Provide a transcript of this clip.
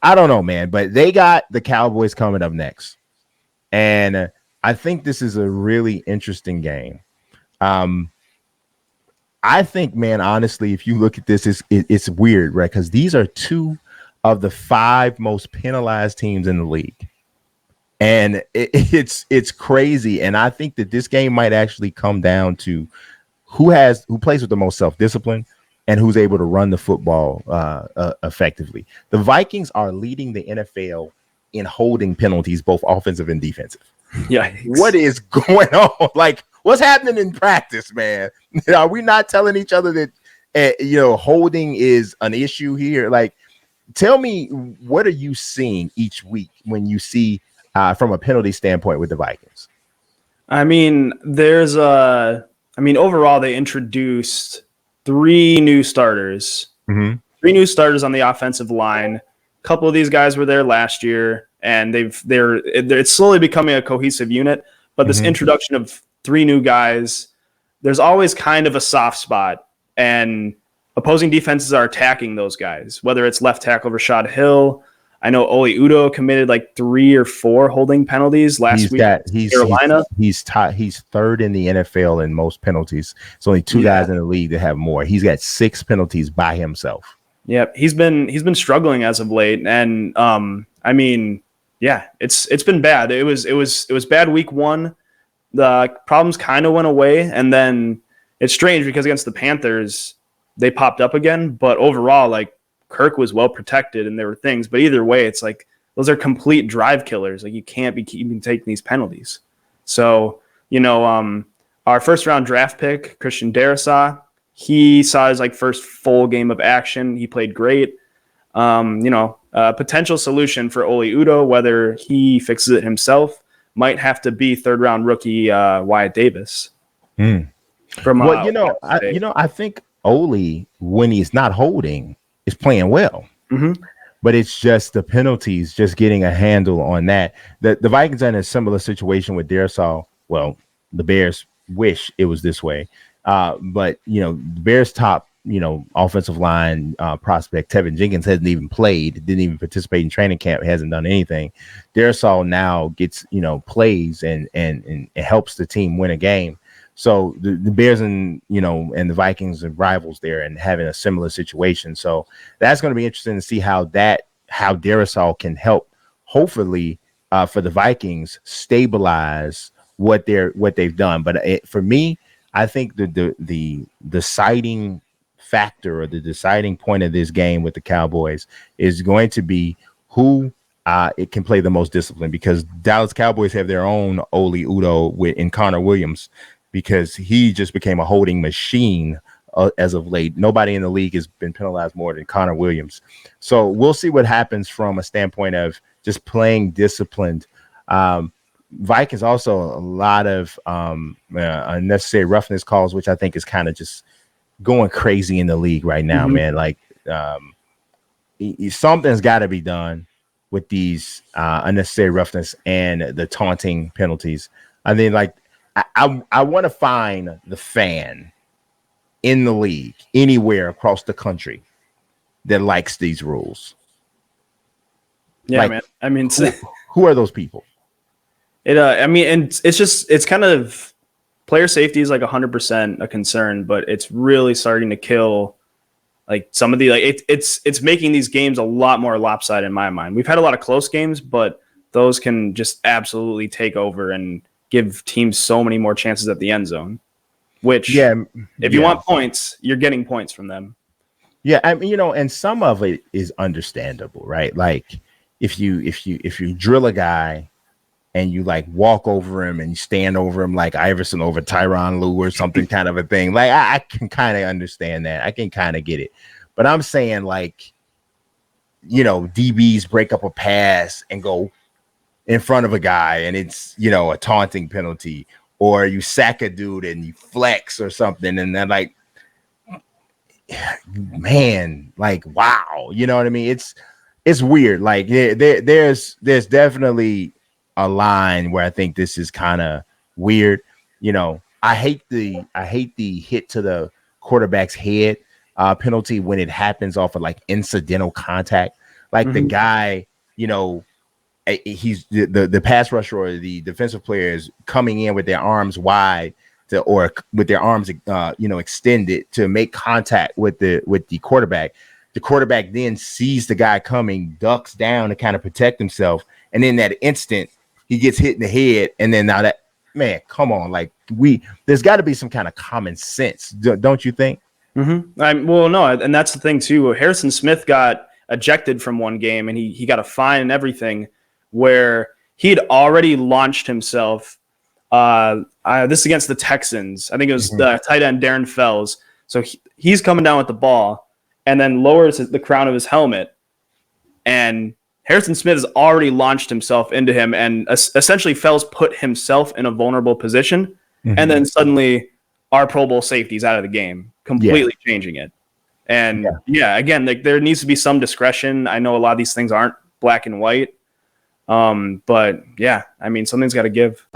I don't know, man, but they got the Cowboys coming up next. And I think this is a really interesting game. Um, I think, man, honestly, if you look at this, it's weird, right? Because these are two of the five most penalized teams in the league. And it's crazy. And I think that this game might actually come down to who plays with the most self-discipline and who's able to run the football effectively. The Vikings are leading the NFL in holding penalties, both offensive and defensive. Yeah. What is going on? Like, what's happening in practice, man? Are we not telling each other that, holding is an issue here? Like, tell me, what are you seeing each week when you see from a penalty standpoint with the Vikings? I mean, overall, they introduced three new starters. Mm-hmm. Three new starters on the offensive line. A couple of these guys were there last year, and it's slowly becoming a cohesive unit. But this introduction of three new guys, there's always kind of a soft spot, and opposing defenses are attacking those guys, whether it's left tackle Rashad Hill. I know Oli Udoh committed like 3 or 4 holding penalties last week in Carolina. He's third in the NFL in most penalties. It's only 2 guys in the league that have more. He's got 6 penalties by himself. Yep, he's been struggling as of late, and it's been bad. It was bad week 1. The problems kind of went away, and then it's strange because against the Panthers they popped up again. But overall, like, Kirk was well protected and there were things, but either way, it's like those are complete drive killers. Like, you can't be keeping taking these penalties. So, our first round draft pick, Christian Darrisaw, he saw his first full game of action. He played great. Potential solution for Oli Udoh, whether he fixes it himself, might have to be third round rookie Wyatt Davis. I think Oli, when he's not holding, is playing well, but it's just the penalties, just getting a handle on that. The Vikings are in a similar situation with Darrisaw. Well, the Bears wish it was this way, but the Bears' top offensive line prospect Tevin Jenkins hasn't even played, didn't even participate in training camp, hasn't done anything. Darrisaw now gets plays and helps the team win a game. So the Bears and the Vikings are rivals there and having a similar situation. So that's going to be interesting to see how Darrisaw can help, hopefully, for the Vikings stabilize what they've done. But for me, I think the deciding factor or the deciding point of this game with the Cowboys is going to be who it can play the most discipline, because Dallas Cowboys have their own Oli Udoh in Connor Williams, because he just became a holding machine as of late. Nobody in the league has been penalized more than Connor Williams. So we'll see what happens from a standpoint of just playing disciplined. Vikings also a lot of unnecessary roughness calls, which I think is kind of just going crazy in the league right now, man. Like, something's got to be done with these unnecessary roughness and the taunting penalties. I mean, like, I want to find the fan in the league anywhere across the country that likes these rules. Yeah, man. I mean, who are those people? It's kind of, player safety is like 100% a concern, but it's really starting to kill some of the it's making these games a lot more lopsided in my mind. We've had a lot of close games, but those can just absolutely take over and give teams so many more chances at the end zone, which if you want points, you're getting points from them. Yeah. I mean, and some of it is understandable, right? Like, if you drill a guy and you walk over him and you stand over him like Iverson over Tyronn Lue or something kind of a thing, like, I can kind of understand that. I can kind of get it. But I'm saying, DBs break up a pass and go in front of a guy and it's, a taunting penalty, or you sack a dude and you flex or something. And then man, wow. You know what I mean? It's weird. Like, there's definitely a line where I think this is kind of weird. I hate the hit to the quarterback's head penalty when it happens off of like incidental contact. Like the guy, you know, he's the pass rusher or the defensive player is coming in with their arms wide or with their arms extended to make contact with the quarterback. The quarterback then sees the guy coming, ducks down to kind of protect himself, and in that instant he gets hit in the head. And then now that, man, come on, like there's got to be some kind of common sense, don't you think? Well, no, and that's the thing too. Harrison Smith got ejected from one game, and he got a fine and everything, where he had already launched himself. This against the Texans. I think it was the tight end Darren Fells. So he's coming down with the ball and then lowers the crown of his helmet, and Harrison Smith has already launched himself into him, and essentially Fells put himself in a vulnerable position, and then suddenly our Pro Bowl safety is out of the game, completely changing it. And again, like, there needs to be some discretion. I know a lot of these things aren't black and white, but yeah, I mean, something's got to give.